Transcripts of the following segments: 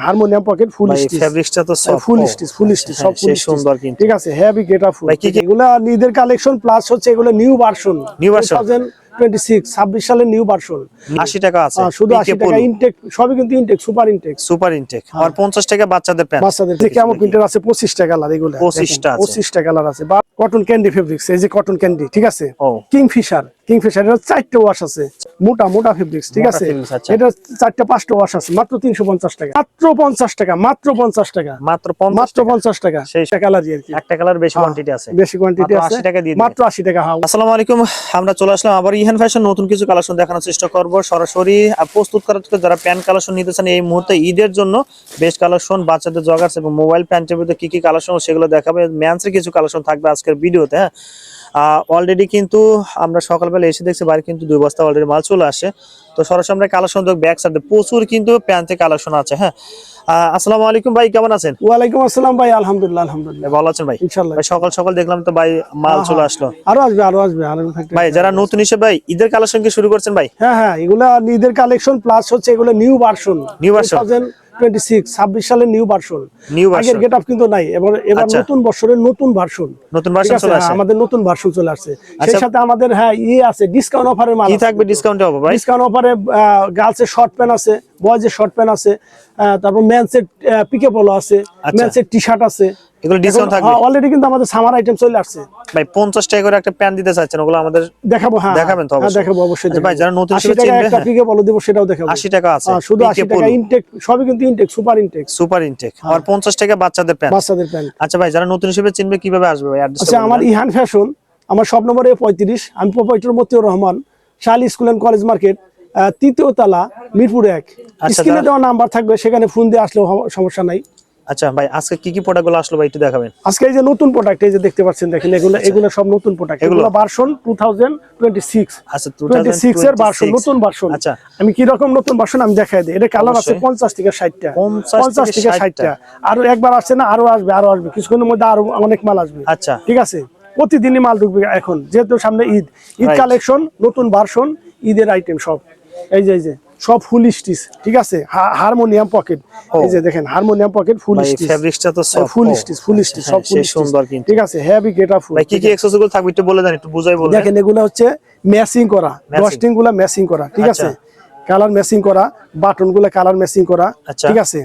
Harmonium pocket full stitch ফেব্রিক্সটা তো soft ফুল stitch সব ফুল সুন্দর কিন্তু ঠিক আছে হেভি গেটআপ ফুল এগুলা নিদের কালেকশন প্লাস হচ্ছে এগুলো নিউ ভার্সন 2026 সালের নিউ ভার্সন 80 টাকা আছে শুধু 80 টাকা ইনটেক সবই কিন্তু ইনটেক সুপার ইনটেক আর 50 টাকা বাচ্চাদের প্যান্ট যে কেমন প্রিন্টার আছে 25 টাকা কালার এগুলো 25 টা আছে 25 টাকা কালার আছে বা কটন ক্যান্ডি ফেব্রিক্স এই যে কটন ক্যান্ডি ঠিক আছে কিংফিশার এর চারটে ওয়াশ আছে মোটা ফেব্রিক্স ঠিক আছে এটা চারটে পাঁচটা ওয়াশ আছে মাত্র 350 টাকা মাত্র 50 টাকা মাত্র 50 টাকা সেই কালার আর কি একটা কালার বেশি কোয়ান্টিটি আছে আছে 80 টাকা দিয়ে মাত্র 80 টাকা আসসালামু আলাইকুম আমরা চলে আসলাম আবার ইহান ফ্যাশন নতুন কিছু কালেকশন দেখানোর চেষ্টা করব সরাসরি প্রস্তুত করার জন্য যারা প্যান্ট কালেকশন নিতে চান এই মুহূর্তে ঈদের জন্য বেস্ট কালেকশন বাচ্চাদের জগার্স এবং মোবাইল প্যান্টের ভিতরে কি কি কালেকশন সেগুলো দেখাবে মেন্সের কিছু কালেকশন থাকবে আজকের ভিডিওতে হ্যাঁ অলরেডি কিন্তু আমরা সকালবেলা এসে দেখছি বাইরে কিন্তু 2 বস্তা অলরেডি মাল চলে আসে তো সরাসরি আমরা কালেকশন দেখব ব্যাক সাইডে প্রচুর কিন্তু প্যান্টে কালেকশন আছে হ্যাঁ আসসালামু আলাইকুম ভাই কেমন আছেন ওয়া আলাইকুম আসসালাম ভাই আলহামদুলিল্লাহ ভালো আছেন ভাই ইনশাআল্লাহ ভাই সকাল দেখলাম তো ভাই মাল চলে আসলো আরো আসবে ভাই যারা নতুন এসে ভাই ঈদের কালেকশন কি শুরু করছেন ভাই হ্যাঁ এগুলা ঈদের কালেকশন প্লাস হচ্ছে এগুলো নিউ ভার্সন 2026 সালের নিউ ভার্সন আগের গেটআপ কিন্তু নাই এবার নতুন বছরের নতুন ভার্সন চলে আসছে আমাদের নতুন ভার্সন চলে আসছে সেই সাথে আমাদের আছে ডিসকাউন্ট অফারের মাল কি থাকবে ডিসকাউন্ট হবে ভাই ডিসকাউন্ট অফারে গার্লসের শর্ট প্যান্ট আছে বয়েজের শর্ট প্যান্ট আছে তারপর মেন্সের পিকে পলো আছে মেন্সের টি-শার্ট আছে এগুলো ডিসকাউন্ট থাকবে অলরেডি কিন্তু আমাদের সামার আইটেম চলে আসছে ভাই 50 টাকা করে একটা প্যান্ট দিতে চাচ্ছেন ওগুলো আমাদের দেখাবো দেখাবেন তো অবশ্যই দেখাবো অবশ্যই ভাই যারা নতুন এসে চিনবে একটা পিকে পলো দেব সেটাও দেখাবো 80 টাকা আছে শুধু 80 টাকা ইনটেক সবই কিন্তু ইনটেক সুপার ইনটেক আর 50 টাকা বাচ্চাদের প্যান্ট আচ্ছা ভাই যারা নতুন হিসেবে চিনবে কিভাবে আসবে ভাই অ্যাড্রেস আচ্ছা আমার ইহান ফ্যাশন আমার শপ নম্বর 35 আমি প্রোপাইটর মতিউর রহমান শালি স্কুল এন্ড কলেজ মার্কেট তৃতীয় তলা মিরপুর 1 স্ক্রিনে দেওয়া নাম্বার থাকবে সেখানে ফোন দিয়ে আসলেও সমস্যা নাই আচ্ছা ভাই আজকে কি প্রোডাক্টগুলো আসলো ভাই একটু দেখাবেন আজকে এই যে নতুন প্রোডাক্ট এই যে দেখতে পাচ্ছেন দেখেন এগুলো সব নতুন প্রোডাক্ট এগুলো ভার্সন 2026 আচ্ছা 26 এর ভার্সন নতুন ভার্সন আচ্ছা আমি কি রকম নতুন ভার্সন আমি দেখাই দিই এটা কালার আছে 50 থেকে 60 টা 50 থেকে 60 টা আর একবার আসছে না আরো আসবে কিছুক্ষণের মধ্যে আরো অনেক মাল আসবে আচ্ছা ঠিক আছে প্রতিদিনই মাল ঢুকবে এখন যেহেতু সামনে ঈদ কালেকশন নতুন ভার্সন ঈদের আইটেম সব এই যে সব ফুল স্টিচ ঠিক আছে হারমোনিয়াম পকেট এই যে দেখেন হারমোনিয়াম পকেট ফুল স্টিচ ফেব্রিক্সটা তো সফট ফুল স্টিচ সব ফুল সুন্দর কিন্তু ঠিক আছে হেভি গেটআপ ফুল ভাই কি অ্যাকসেসরিজ থাকবে একটু বলে দেন একটু বুঝাই বলেন দেখেন এগুলো হচ্ছে ম্যাচিং করা ডস্টিং গুলো ম্যাচিং করা ঠিক আছে কালার ম্যাচিং করা বাটন গুলো কালার ম্যাচিং করা ঠিক আছে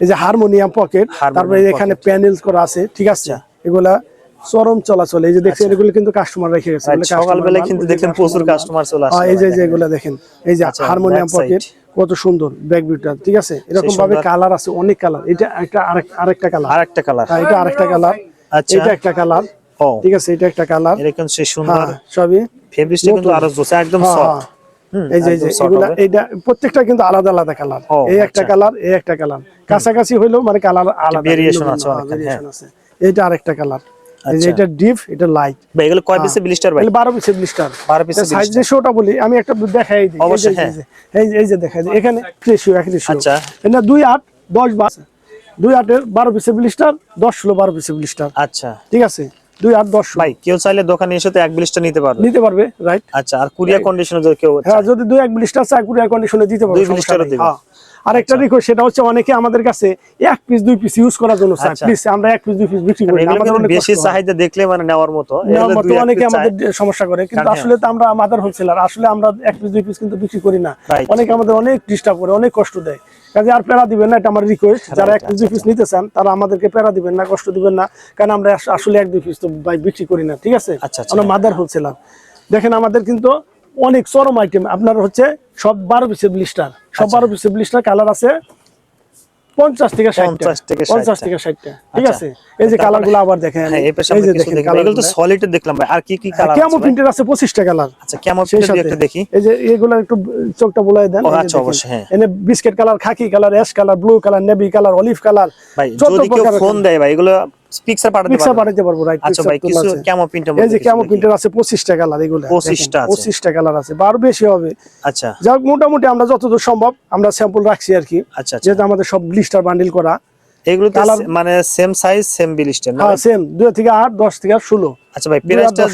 এই যে হারমোনিয়াম পকেট তারপরে এখানে প্যানেল করা আছে ঠিক আছে এগুলা চরম চলাচল এই যে দেখছেন এগুলো কিন্তু কাস্টমার রেখে গেছে সকালবেলা কিন্তু দেখেন প্রচুর কাস্টমার চলে আসে এই যে এগুলো দেখেন এই যে হারমোনিয়াম পকেট কত সুন্দর ব্যাক বিউটার ঠিক আছে এরকম ভাবে কালার আছে অনেক কালার এটা একটা আরেকটা কালার এটা আরেকটা কালার আচ্ছা এটা একটা কালার ঠিক আছে এটা একটা কালার এরকম সে সুন্দর সবই ফেব্রিকটা কিন্তু আরো জোস একদম সফট এই যে এগুলা এইটা প্রত্যেকটা কিন্তু আলাদা কালার এই একটা কালার এই একটা কালার কাছাকাছি হইলো মানে কালার আলাদা ভেরিয়েশন আছে এটা আরেকটা কালার এটা ডিপ এটা লাইট ভাই এগুলো কয় পিসের ব্লিস্টার ভাই 12 পিসের ব্লিস্টার 12 পিসের সাইজ রেশিওটা বলি আমি একটা দেখাই দিই অবশ্যই এই যে দেখাই দিই এখানে রেশিও এক রেশিও আচ্ছা এটা 2 8 10 12 2 8 এর 12 পিসের ব্লিস্টার 10 16 12 পিসের ব্লিস্টার আচ্ছা ঠিক আছে 2 8 10 ভাই কেউ চাইলে দোকানে এসে তো এক ব্লিস্টার নিতে পারবে রাইট আচ্ছা আর কুরিয়ার কন্ডিশনে যদি কেউ যদি 2 1 ব্লিস্টার চাই কুরিয়ার কন্ডিশনে দিতে পারবে 2 ব্লিস্টারও দিবে আরেকটা রিকোয়েস্ট সেটা হচ্ছে অনেকে আমাদের কাছে এক পিস দুই পিস ইউজ করার জন্য চায় প্লিজ আমরা এক পিস দুই পিস বিক্রি করি আমাদের অনেক বেশি চাহিদা দেখলে মানে নেওয়ার মতো অনেকে আমাদের সমস্যা করে কিন্তু আসলে তো আমরা মাদার হোলসেলার আসলে আমরা এক পিস দুই পিস কিন্তু বিক্রি করি না অনেকে আমাদের অনেক ডিস্টার্ব করে অনেক কষ্ট দেয় কাজে আর প্যারা দিবেন না এটা আমার রিকোয়েস্ট যারা এক পিস দুই পিস নিতে চান তারা আমাদেরকে প্যারা দিবেন না কষ্ট দিবেন না কারণ আমরা আসলে এক দুই পিস তো ভাই বিক্রি করি না ঠিক আছে আমরা মাদার হোলসেলার দেখেন আমাদের কিন্তু অনেক চরম আইটেম আপনার হচ্ছে সব 12 পিসের ব্লিস্টার সব 12 পিসের ব্লিস্টার কালার আছে 50 থেকে 60 টা ঠিক আছে এই যে কালারগুলো আবার দেখেন এই যে দেখেন এগুলো তো সলিড দেখলাম ভাই আর কি কালার আছে কেমন প্রিন্টার আছে 25 টা কালার আচ্ছা কেমন প্রিন্টার একটা দেখি এই যে এগুলো একটু চোখটা বুলাই দেন আচ্ছা অবশ্যই হ্যাঁ এনে biscuit colour khaki colour ash colour blue colour navy colour olive colour ভাই যদি কেউ ফোন দেয় ভাই এগুলো পিকচার পাঠাতে পারবো রাইট আচ্ছা ভাই কিছু কেমন প্রিন্টার এই যে কেমন প্রিন্টার আছে 25 টা কালার এগুলো 25 টা কালার আছে 12 বেশি হবে আচ্ছা যাক মোটামুটি আমরা যতদূর সম্ভব আমরা স্যাম্পল রাখছি আর কি আচ্ছা যেটা আমাদের সব ব্লিস্টার বান্ডিল করা এগুলো তো মানে সেম সাইজ সেম ব্লিস্টার না? হ্যাঁ সেম 2 থেকে 8, 10 থেকে 16। আচ্ছা ভাই, প্রাইসটা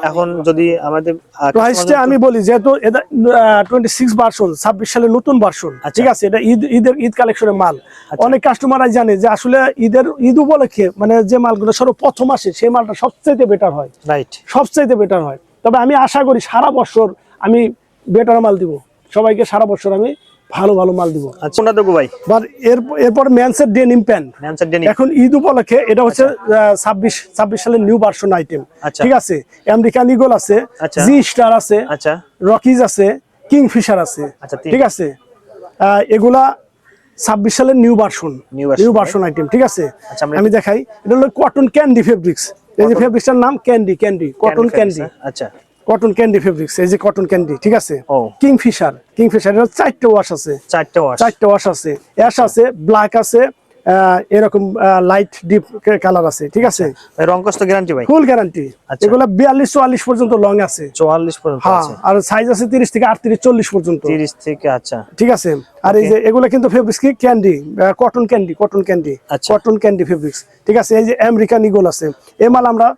এখন যদি আমাদের প্রাইসটা আমি বলি, যেহেতু এটা 26 ভার্সন, 26 সালের নতুন ভার্সন, ঠিক আছে, এটা ঈদ কালেকশনের মাল। অনেক কাস্টমাররা জানে যে আসলে ঈদ উপলক্ষে মানে যে মালগুলো সর্বপ্রথম আসে সেই মালটা সবচেয়ে বেটার হয়, রাইট, সবচেয়ে বেটার হয়। তবে আমি আশা করি সারা বছর আমি বেটার মাল দিব সবাইকে, সারা বছর আমি ভালো ভালো মাল দিব। আচ্ছা কোনটা দেবো ভাই? এরপর মেন্সের ডেনিম প্যান্ট, এখন ঈদ উপলক্ষে এটা হচ্ছে 26 সালের নিউ ভার্সন আইটেম, ঠিক আছে। আমেরিকান ঈগল আছে, জি স্টার আছে, রকিজ আছে, কিংফিশার আছে, ঠিক আছে। এগুলা 26 সালের নিউ ভার্সন আইটেম, ঠিক আছে। আমি দেখাই, এটা হলো কটন ক্যান্ডি ফেব্রিক্স। এই যে ফেব্রিক্সটার নাম ক্যান্ডি, কটন ক্যান্ডি, আচ্ছা কটন ক্যান্ডি ফেব্রিক্স, এই যে কটন ক্যান্ডি, ঠিক আছে। কিংফিশার এর 4টে ওয়াশ আছে, 4টে ওয়াশ আছে, অ্যাশ আছে, ব্ল্যাক আছে, এরকম লাইট ডিপ কালার আছে, ঠিক আছে। রং কষ্ট গ্যারান্টি ভাই? Full guarantee. এগুলা 42-44 পর্যন্ত লং আছে, 44 পর্যন্ত আছে, আর সাইজ আছে 30 থেকে 38-40 পর্যন্ত, 30 থেকে, আচ্ছা ঠিক আছে। আর এই যে এগুলা কিন্তু ফেব্রিক্স কি ক্যান্ডি, কটন ক্যান্ডি ফেব্রিক্স, ঠিক আছে। এই যে আমেরিকান ঈগল আছে, এই মাল আমরা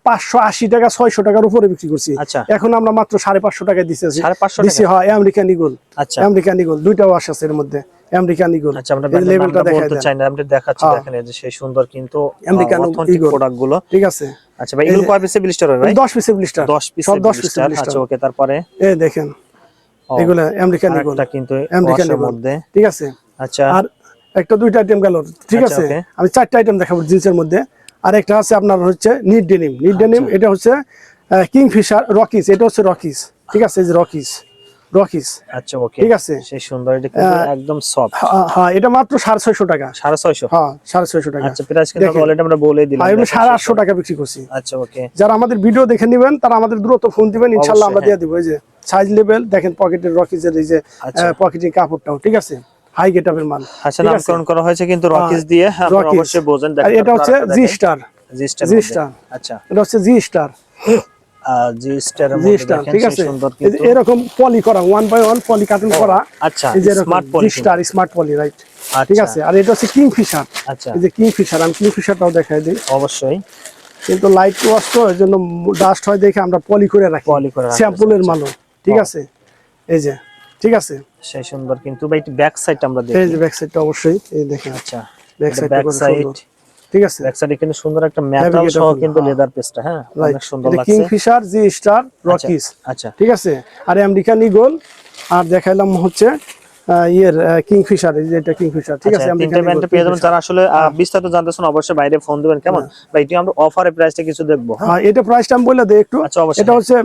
580 টাকা 600 টাকার উপরে বিক্রি করছি, এখন আমরা মাত্র 550 টাকায় দিছি। হয় আমেরিকান ঈগল, আমেরিকান ঈগল 2টা ওয়াশ আছে এর মধ্যে, আমেরিকান ঈগল। আচ্ছা আমরা লেভেলটা দেখাতে চাই না, আমরা দেখাচ্ছি, দেখেন এই যে সেই সুন্দর কিন্তু আমেরিকান ঈগল প্রোডাক্ট গুলো, ঠিক আছে। আচ্ছা ভাই, এগুলো কয় পিসে ব্লিস্টার হয় ভাই? 10 পিসে ব্লিস্টার, 10 পিসে ব্লিস্টার। আচ্ছা ওকে, তারপরে এই দেখেন এগুলো আমেরিকান ঈগল, এটা কিন্তু আমেরিকানের মধ্যে, ঠিক আছে। আচ্ছা, আর একটা 2টা আইটেম গেল, ঠিক আছে। আমি 4টা আইটেম দেখাবো জিন্সের মধ্যে। আর একটা আছে আপনার হচ্ছে নিট ডেনিম, এটা হচ্ছে কিংফিশার, রকিজ, এটা হচ্ছে রকিজ, ঠিক আছে। এই যে রকিজ, আচ্ছা ওকে, ঠিক আছে, সেই সুন্দর, এটা কিন্তু একদম সফট। হ্যাঁ, এটা মাত্র 650 টাকা, 650, হ্যাঁ 650 টাকা। আচ্ছা, প্রাইস কিন্তু অলরেডি আমরা বলে দিলাম, আমি 850 টাকা বিক্রি করছি। আচ্ছা ওকে, যারা আমাদের ভিডিও দেখে নেবেন তারা আমাদের দ্রুত ফোন দিবেন, ইনশাআল্লাহ আমরা দিয়ে দিব। এই যে সাইজ লেভেল দেখেন, পকেটের রকিজের এই যে পকেটিং কাপড়টাও, ঠিক আছে, হাই গেটআপের মাল। আচ্ছা, নামকরণ করা হয়েছে কিন্তু রকিজ দিয়ে, আপনারা অবশ্যই বোঝেন। দেখেন এটা হচ্ছে জি স্টার, আচ্ছা এটা হচ্ছে জি স্টার, ঠিক আছে। এরকম পলি করা 1 বাই 1 পলি কাটিং করা, আচ্ছা, এই যে স্মার্ট পলি, রাইট, ঠিক আছে। আর এটা হচ্ছে কিংফিশার, আচ্ছা এই যে কিংফিশার, আমি কিংফিশারটাও দেখাই দিই, অবশ্যই। কিন্তু লাইট ওয়াশ তো এর জন্য ডাস্ট হয় দেখে আমরা পলি করে রাখি, স্যাম্পলের মাল, ঠিক আছে। এই যে, ঠিক আছে, সেই সুন্দর কিন্তু ভাই। ব্যাক সাইডটা আমরা দেখি, এই যে ব্যাক সাইডটা অবশ্যই এই দেখেন, আচ্ছা ব্যাক সাইড, ঠিক আছে। ব্যাক সাইডে কিন্তু সুন্দর একটা মেটাল সহ কিন্তু লেদার পেস্টটা, হ্যাঁ অনেক সুন্দর লাগছে। কিংফিশার, জি স্টার, রকিজ, আচ্ছা ঠিক আছে। আর আমেরিকান ঈগল, আর দেখাইলাম হচ্ছে কিংফিশার, এই যে এটা কিংফিশার, ঠিক আছে। তিনটা ব্র্যান্ডে পেয়ে যাবেন। যারা আসলে বিস্তারিত জানতে চান অবশ্যই বাইরে ফোন দিবেন, কেমন ভাই? এটা আমরা অফারে প্রাইসটা কিছু দেখবো, হ্যাঁ এটা প্রাইসটা আমি বলে দেই একটু। আচ্ছা অবশ্যই, এটা হচ্ছে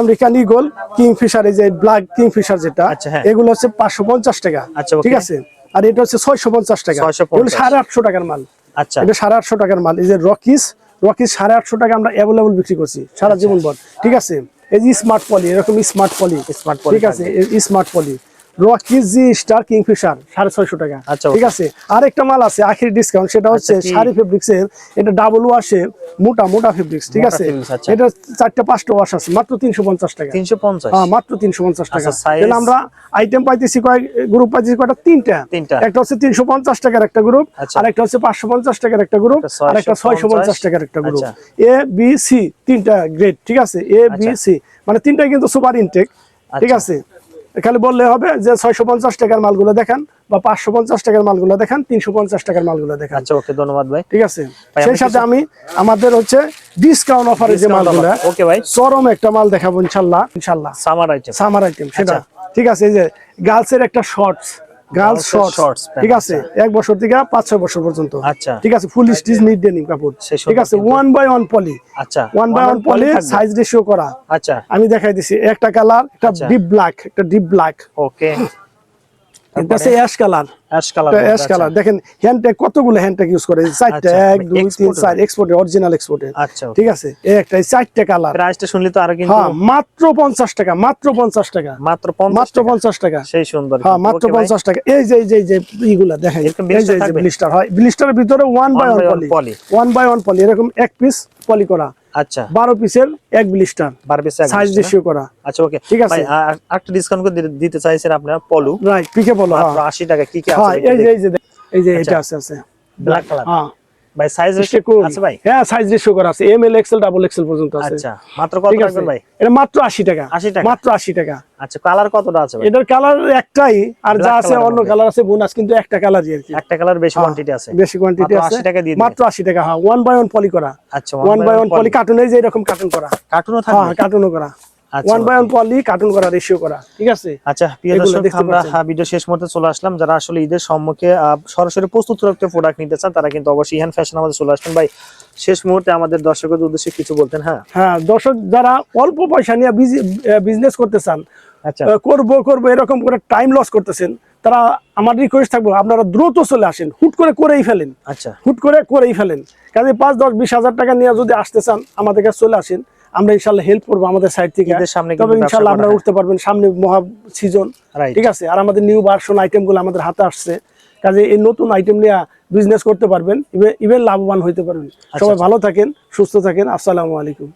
আমেরিকান ঈগল, কিংফিশার, এই যে ব্ল্যাক কিংফিশার যেটা, এগুলো হচ্ছে 550 টাকা, ঠিক আছে। আর এটা হচ্ছে 650 টাকা, এগুলো 850 টাকার মাল, আচ্ছা এটা 850 টাকার মাল। এই যে রকিজ 850 টাকা আমরা অ্যাভেলেবল বিক্রি করছি সারা জীবন ভর, ঠিক আছে। এই যে স্মার্ট পলি, এরকম স্মার্ট পলি, ঠিক আছে, স্মার্ট পলি, রকিজ, জি স্টার, কিংফিশার 650 টাকা, ঠিক আছে। আরেকটা মাল আছে আখেরি ডিসকাউন্ট, সেটা হচ্ছে শাড়ি ফেব্রিক্সের, এটা ডাবল ওয়াশে মোটা ফেব্রিক্স, ঠিক আছে। এটা 4টা-5টা ওয়াশ আছে, মাত্র 350 টাকা, 350, হ্যাঁ মাত্র 350 টাকা। তাহলে আমরা আইটেম পাইতেছি গ্রুপ পাইতেছি কয়টা? 3টা। একটা হচ্ছে 350 টাকার একটা গ্রুপ, আর একটা হচ্ছে 550 টাকার একটা গ্রুপ, আর একটা 650 টাকার একটা গ্রুপ। এ বি সি 3টা গ্রেড, ঠিক আছে, এ বি সি মানে 3টাই কিন্তু সুপার ইনটেক, ঠিক আছে। খালি বললে হবে যে 650 টাকার মালগুলো দেখান, বা 550 টাকার মালগুলো দেখান, 350 টাকার মালগুলো দেখান। আচ্ছা ওকে, ধন্যবাদ ভাই, ঠিক আছে। সেই সাথে আমি আমাদের হচ্ছে ডিসকাউন্ট অফারে যে মালগুলো, ওকে ভাই, চরম একটা মাল দেখাবো ইনশাআল্লাহ, সামার আইটেম সেটা, ঠিক আছে। এই যে গার্লসের একটা শর্টস, গার্লস শর্টস, ঠিক আছে, 1 বছর থেকে 5-6 বছর পর্যন্ত, আচ্ছা ঠিক আছে। ফুল স্টিচ নিট ডেনিম কাপড়, ঠিক আছে। 1 বাই 1 পলি, আচ্ছা 1 বাই 1 পলি, সাইজ রেশিও করা, আচ্ছা আমি দেখাই দিছি। একটা কালার, একটা ডিপ ব্ল্যাক, একটা ডিপ ব্ল্যাক, ওকে। এটা আছে অ্যাশ কালার, দেখেন হ্যান্ডট্যাগ কতগুলো হ্যান্ডট্যাগ ইউজ করে, 4টা, 1 2 3 4 এক্সপোর্টের, অরিজিনাল এক্সপোর্টের, আচ্ছা ঠিক আছে। এই একটা 4টা কালার, প্রাইসটা শুনলে তো আরো কিন্তু, হ্যাঁ মাত্র 50 টাকা, মাত্র 50 টাকা, মাত্র 50 টাকা, সেই সুন্দর, হ্যাঁ মাত্র 50 টাকা। এই যে এইগুলা দেখেন, এই যে ব্লিস্টার হয়, ব্লিস্টারের ভিতরে 1 বাই 1 পলি, 1 বাই 1 পলি, এরকম এক পিস পলি করা, আচ্ছা 12 পিসের এক ব্লিস্টার, 12 পিসের সাইজ রেশিও করা, আচ্ছা ওকে, ঠিক আছে। ভাই একটা ডিসকাউন্ট করে দিতে চাইছেন আপনারা, পলু, রাইট, পিকে পলু মাত্র 80 টাকা। কি কি আছে? এই যে এটা আছে ব্ল্যাক কালার হ্যাঁ ভাই সাইজ Stacon। আছে ভাই? হ্যাঁ সাইজ রেশিও করা আছে, M L XL double XL পর্যন্ত আছে। আচ্ছা মাত্র কত ঠিক আছে, রাখবেন ভাই? এটা মাত্র 80 টাকা। 80 টাকা? মাত্র 80 টাকা। আচ্ছা কালার কতটা আছে ভাই? এটার কালার একটাই, আর যা Black আছে colour অন্য মধ্যে। কালার আছে, বোনাস কিন্তু একটা কালারই আর কি। একটা কালার বেশি হ্যাঁ, কোয়ান্টিটি আছে, বেশি কোয়ান্টিটি মাত্র আছে। 80 টাকা দিয়ে দিবেন। মাত্র 80 টাকা। হ্যাঁ 1 বাই 1 পলি করা। আচ্ছা 1 বাই 1 পলি কার্টুন, এই যে এরকম কার্টুন করা। কার্টুনও হ্যাঁ থাকবে? কার্টুনও করা। আচ্ছা 1 বাই 1 পলি কার্টুন করা, রেশিও করা। ঠিক আছে। আচ্ছা প্রিয় এগুলো দর্শক, দেখতে আমরা পাচ্ছেন। ভিডিও শেষ মুহূর্তে চলে আসলাম। যারা আসলে ঈদের সম্মুখে সরাসরি প্রস্তুত করতে প্রোডাক্ট নিতে চান তারা কিন্তু অবশ্যই ইহান ফ্যাশন আমাদের চলে আসবেন। ভাই শেষ মুহূর্তে আমাদের দর্শকদের উদ্দেশ্যে কিছু বলতেন? হ্যাঁ হ্যাঁ দর্শক যারা অল্প পয়সা নিয়ে বিজনেস করতে চান, আচ্ছা করবো এরকম করে টাইম লস করতেছেন, তারা আমার রিকোয়েস্ট থাকবো আপনারা দ্রুত চলে আসেন, হুট করে করেই ফেলেন। আচ্ছা হুট করে করেই ফেলেন। কাজে 5, 10, 20 হাজার টাকা নিয়ে যদি আসতে চান আমাদের কাছে চলে আসেন, আমরা ইনশাল্লাহ হেল্প করবো আমাদের সাইড থেকে। ঈদের সামনে তবে কিন্তু ব্যবসা ইনশাল্লাহ করা আপনারা হয়। উঠতে পারবেন, সামনে মহা সিজন। Right. ঠিক আছে। আর আমাদের নিউ ভার্সন আইটেম গুলো আমাদের হাতে আসছে, কাজে এই নতুন আইটেম নিয়ে বিজনেস করতে পারবেন, ইভেন লাভবান হইতে পারবেন। সবাই ভালো থাকেন, সুস্থ থাকেন। আসসালামু আলাইকুম।